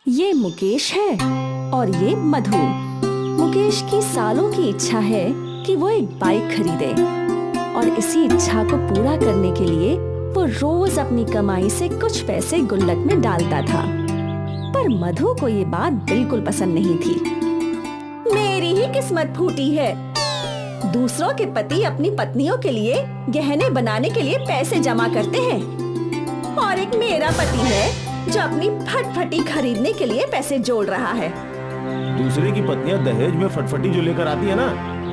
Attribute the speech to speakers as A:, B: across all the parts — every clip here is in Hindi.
A: ये मुकेश है और ये मधु। मुकेश की सालों की इच्छा है कि वो एक बाइक खरीदे और इसी इच्छा को पूरा करने के लिए वो रोज अपनी कमाई से कुछ पैसे गुल्लक में डालता था। पर मधु को ये बात बिल्कुल पसंद नहीं थी। मेरी ही किस्मत फूटी है। दूसरों के पति अपनी पत्नियों के लिए गहने बनाने के लिए पैसे जमा करते हैं और एक मेरा पति है जो अपनी फटफटी खरीदने के लिए पैसे जोड़ रहा है।
B: दूसरे की पत्नियां दहेज में फटफटी जो लेकर आती है ना,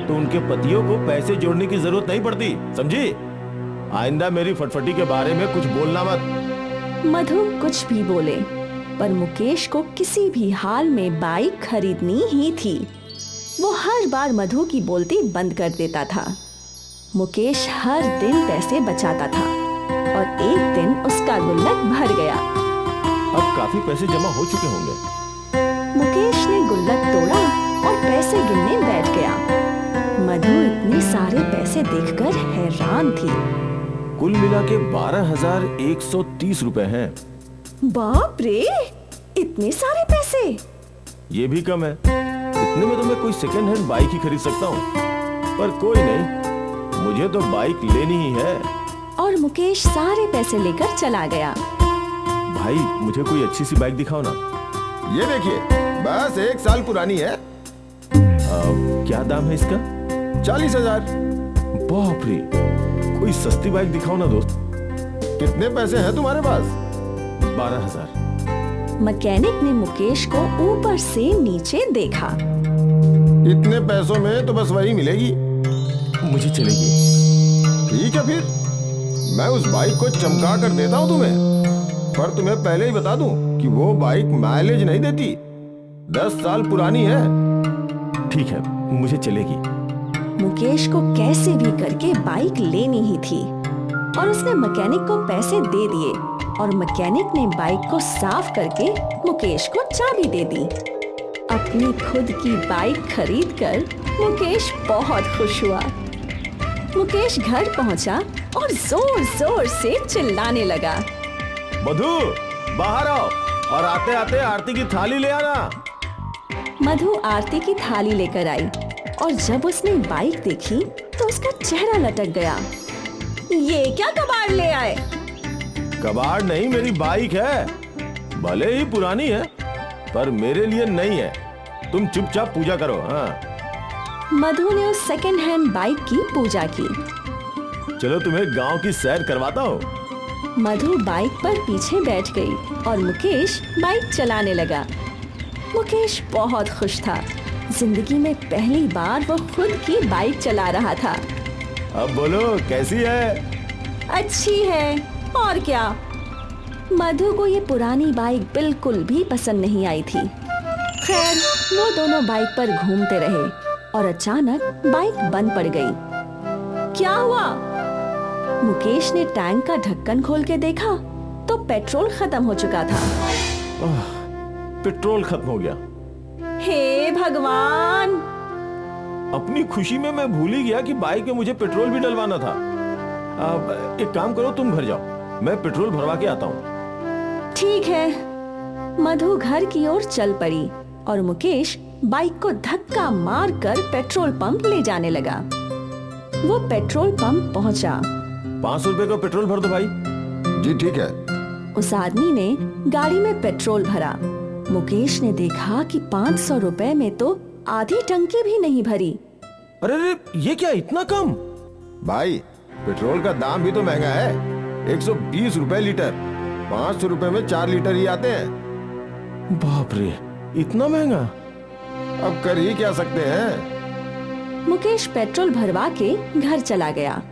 B: तो उनके पतियों को पैसे जोड़ने की जरूरत नहीं पड़ती, समझी? आइंदा मेरी फटफटी के बारे में कुछ बोलना मत।
A: मधु कुछ भी बोले, पर मुकेश को किसी भी हाल में बाइक खरीदनी ही थी। वो हर बार मधु की बोलती बंद कर देता था। मुकेश हर दिन पैसे बचाता था और एक दिन उसका गुल्लक भर गया।
B: अब काफी पैसे जमा हो चुके होंगे।
A: मुकेश ने गुल्लक तोड़ा और पैसे गिनने बैठ गया। मधु इतने सारे पैसे देखकर हैरान थी।
B: कुल मिला के 12,130 रुपए हैं।
A: बाप रे, इतने सारे पैसे!
B: ये भी कम है। इतने में तो मैं कोई सेकेंड हैंड बाइक ही खरीद सकता हूँ। पर कोई नहीं, मुझे तो बाइक लेनी ही है।
A: और मुकेश सारे पैसे लेकर चला गया।
B: भाई, मुझे कोई अच्छी सी बाइक दिखाओ ना।
C: ये देखिए, बस 1 साल पुरानी है।
B: क्या दाम है इसका?
C: 40,000।
B: बाप रे, कोई सस्ती बाइक दिखाओ ना दोस्त।
C: कितने पैसे हैं तुम्हारे पास?
B: 12,000।
A: मैकेनिक ने मुकेश को ऊपर से नीचे देखा।
C: इतने पैसों में तो बस वही मिलेगी।
B: मुझे चलेगी।
C: ठीक है फिर, मैं उस बाइक को चमका कर देता हूँ तुम्हें। पर तुम्हें पहले ही बता दूं कि वो बाइक माइलेज नहीं देती। 10 साल पुरानी है।
B: ठीक है, मुझे चलेगी।
A: मुकेश को कैसे भी करके बाइक लेनी ही थी और उसने मैकेनिक को पैसे दे दिए और मैकेनिक ने बाइक को साफ करके मुकेश को चाबी दे दी। अपनी खुद की बाइक खरीदकर मुकेश बहुत खुश हुआ। मुकेश घर पहुंचा और जोर जोर से चिल्लाने लगा।
B: मधु, बाहर आओ और आते आते आरती की थाली ले आना।
A: मधु आरती की थाली लेकर आई और जब उसने बाइक देखी तो उसका चेहरा लटक गया। ये क्या कबाड़ ले आए?
B: कबाड़ नहीं, मेरी बाइक है। भले ही पुरानी है, पर मेरे लिए नहीं है। तुम चुपचाप पूजा करो। हाँ।
A: मधु ने उस सेकंड हैंड बाइक की पूजा की।
B: चलो तुम्हें गांव की सैर करवाता हूँ।
A: मधु बाइक पर पीछे बैठ गई और मुकेश बाइक चलाने लगा। मुकेश बहुत खुश था। जिंदगी में पहली बार वो खुद की बाइक चला रहा था।
B: अब बोलो, कैसी है?
A: अच्छी है, और क्या। मधु को ये पुरानी बाइक बिल्कुल भी पसंद नहीं आई थी। खैर, वो दोनों बाइक पर घूमते रहे और अचानक बाइक बंद पड़ गई। क्या हुआ? मुकेश ने टैंक का ढक्कन खोल के देखा तो पेट्रोल खत्म हो चुका था।
B: पेट्रोल खत्म हो गया।
A: हे भगवान!
B: अपनी खुशी में मैं भूल ही गया कि बाइक में मुझे पेट्रोल भी डलवाना था। अब एक काम करो, तुम घर जाओ, मैं पेट्रोल भरवा के आता हूँ।
A: ठीक है। मधु घर की ओर चल पड़ी और मुकेश बाइक को धक्का मारकर पेट्रोल पंप ले जाने लगा। वो पेट्रोल पंप पहुंचा।
B: 500 रुपए का पेट्रोल भर दो भाई।
C: जी ठीक है।
A: उस आदमी ने गाड़ी में पेट्रोल भरा। मुकेश ने देखा कि 500 रुपए में तो आधी टंकी भी नहीं भरी।
B: अरे ये क्या, इतना कम?
C: भाई, पेट्रोल का दाम भी तो महंगा है। 120 रुपए लीटर। 500 रुपए में 4 लीटर ही आते हैं।
B: बाप रे, इतना महंगा?
C: अब कर ही क्या सकते हैं।
A: मुकेश पेट्रोल भरवा के घर चला गया।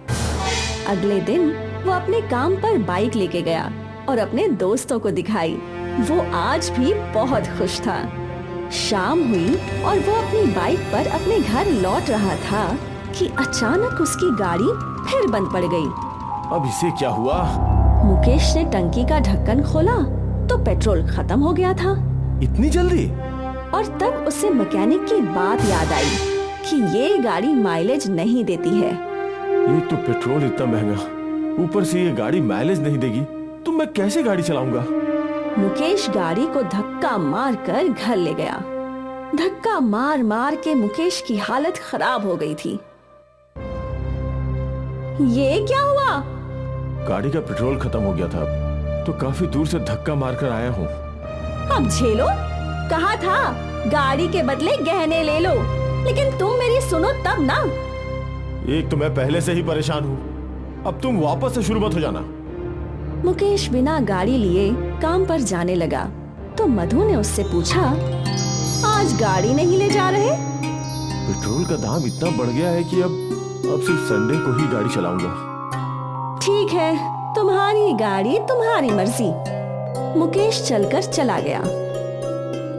A: अगले दिन वो अपने काम पर बाइक लेके गया और अपने दोस्तों को दिखाई। वो आज भी बहुत खुश था। शाम हुई और वो अपनी बाइक पर अपने घर लौट रहा था कि अचानक उसकी गाड़ी फिर बंद पड़ गई।
B: अब इसे क्या हुआ?
A: मुकेश ने टंकी का ढक्कन खोला तो पेट्रोल खत्म हो गया था।
B: इतनी जल्दी?
A: और तब उसे मैकेनिक की बात याद आई कि ये गाड़ी माइलेज नहीं देती है।
B: एक तो पेट्रोल इतना महंगा, ऊपर से ये गाड़ी माइलेज नहीं देगी, तो मैं कैसे गाड़ी चलाऊंगा?
A: मुकेश गाड़ी को धक्का मारकर घर ले गया। धक्का मार मार के मुकेश की हालत खराब हो गई थी। ये क्या हुआ?
B: गाड़ी का पेट्रोल खत्म हो गया था, तो काफी दूर से धक्का मारकर आया हूँ।
A: अब झेलो। कहा था गाड़ी के बदले गहने ले लो, लेकिन तुम मेरी सुनो तब ना।
B: एक तो मैं पहले से ही परेशान हूँ, अब तुम वापस से शुरू मत हो जाना।
A: मुकेश बिना गाड़ी लिए काम पर जाने लगा तो मधु ने उससे पूछा, आज गाड़ी नहीं ले जा रहे?
B: पेट्रोल का दाम इतना बढ़ गया है कि अब सिर्फ संडे को ही गाड़ी चलाऊंगा।
A: ठीक है, तुम्हारी गाड़ी तुम्हारी मर्जी। मुकेश चलकर चला गया।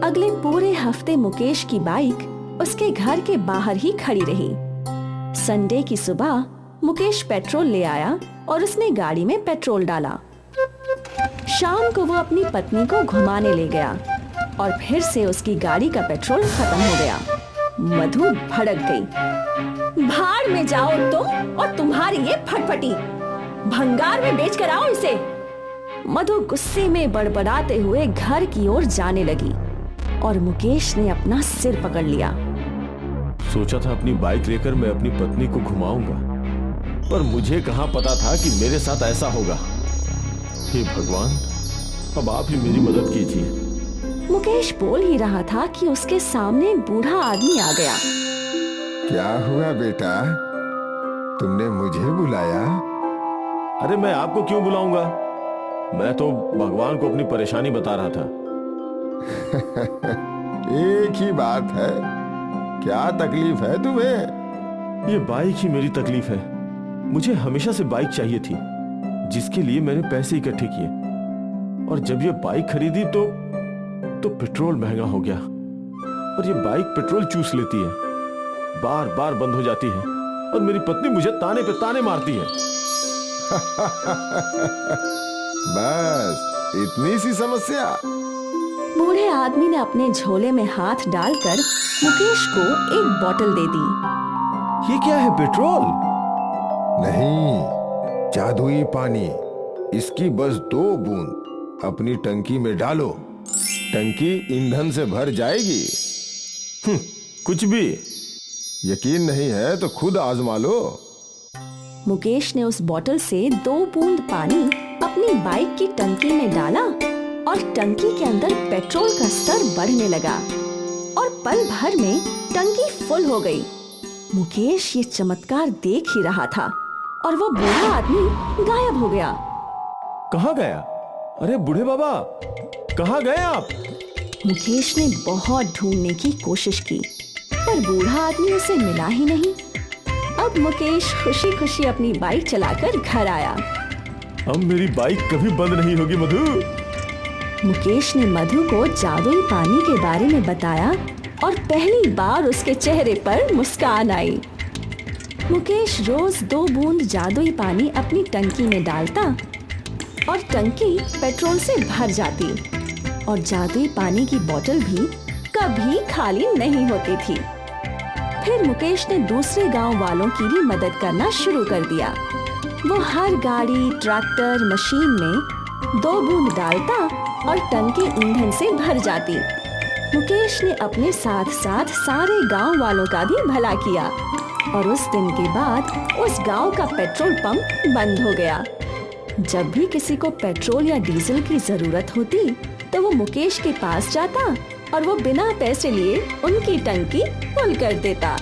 A: अगले पूरे हफ्ते मुकेश की बाइक उसके घर के बाहर ही खड़ी रही। संडे की सुबह मुकेश पेट्रोल ले आया और उसने गाड़ी में पेट्रोल डाला। शाम को वो अपनी पत्नी को घुमाने ले गया और फिर से उसकी गाड़ी का पेट्रोल खत्म हो गया। मधु भड़क गई। भाड़ में जाओ तुम और तुम्हारी ये फटफटी, भंगार में बेच कर आओ इसे। मधु गुस्से में बड़बड़ाते हुए घर की ओर जाने लगी और मुकेश ने अपना सिर पकड़ लिया।
B: सोचा था अपनी बाइक लेकर मैं अपनी पत्नी को घुमाऊंगा, पर मुझे कहां पता था कि मेरे साथ ऐसा होगा। हे भगवान, अब आप ही मेरी मदद कीजिए।
A: मुकेश बोल ही रहा था कि उसके सामने एक बूढ़ा आदमी आ गया।
C: क्या हुआ बेटा, तुमने मुझे बुलाया?
B: अरे मैं आपको क्यों बुलाऊंगा, मैं तो भगवान को अपनी परेशानी बता रहा था।
C: एक ही बात है, क्या तकलीफ है तुम्हें?
B: ये बाइक ही मेरी तकलीफ है। मुझे हमेशा से बाइक चाहिए थी, जिसके लिए मैंने पैसे इकट्ठे किए, और जब ये बाइक खरीदी तो पेट्रोल महंगा हो गया, और ये बाइक पेट्रोल चूस लेती है, बार बार बंद हो जाती है, और मेरी पत्नी मुझे ताने पे ताने मारती है।
C: बस इतनी सी समस्या?
A: बूढ़े आदमी ने अपने झोले में हाथ डालकर मुकेश को एक बोतल दे दी।
B: ये क्या है, पेट्रोल?
C: नहीं, जादुई पानी। इसकी बस 2 बूंद अपनी टंकी में डालो, टंकी ईंधन से भर जाएगी।
B: कुछ भी।
C: यकीन नहीं है तो खुद आजमा लो।
A: मुकेश ने उस बोतल से 2 बूंद पानी अपनी बाइक की टंकी में डाला और टंकी के अंदर पेट्रोल का स्तर बढ़ने लगा और पल भर में टंकी फुल हो गई। मुकेश ये चमत्कार देख ही रहा था और वो बूढ़ा आदमी गायब हो गया।
B: कहाँ गया? अरे बूढ़े बाबा, कहाँ गए आप?
A: मुकेश ने बहुत ढूंढने की कोशिश की, पर बूढ़ा आदमी उसे मिला ही नहीं। अब मुकेश खुशी खुशी अपनी बाइक चलाकर घर आया।
B: अब मेरी बाइक कभी बंद नहीं होगी मधु।
A: मुकेश ने मधु को जादुई पानी के बारे में बताया और पहली बार उसके चेहरे पर मुस्कान आई। मुकेश रोज 2 बूंद जादुई पानी अपनी टंकी में डालता और टंकी पेट्रोल से भर जाती और जादुई पानी की बोतल भी कभी खाली नहीं होती थी। फिर मुकेश ने दूसरे गांव वालों की भी मदद करना शुरू कर दिया। वो हर गाड़ी, ट्रैक्टर, मशीन में 2 बूंद डालता और टंकी ईंधन से भर जाती। मुकेश ने अपने साथ साथ सारे गांव वालों का भी भला किया और उस दिन के बाद उस गांव का पेट्रोल पंप बंद हो गया। जब भी किसी को पेट्रोल या डीजल की जरूरत होती तो वो मुकेश के पास जाता और वो बिना पैसे लिए उनकी टंकी फुल कर देता।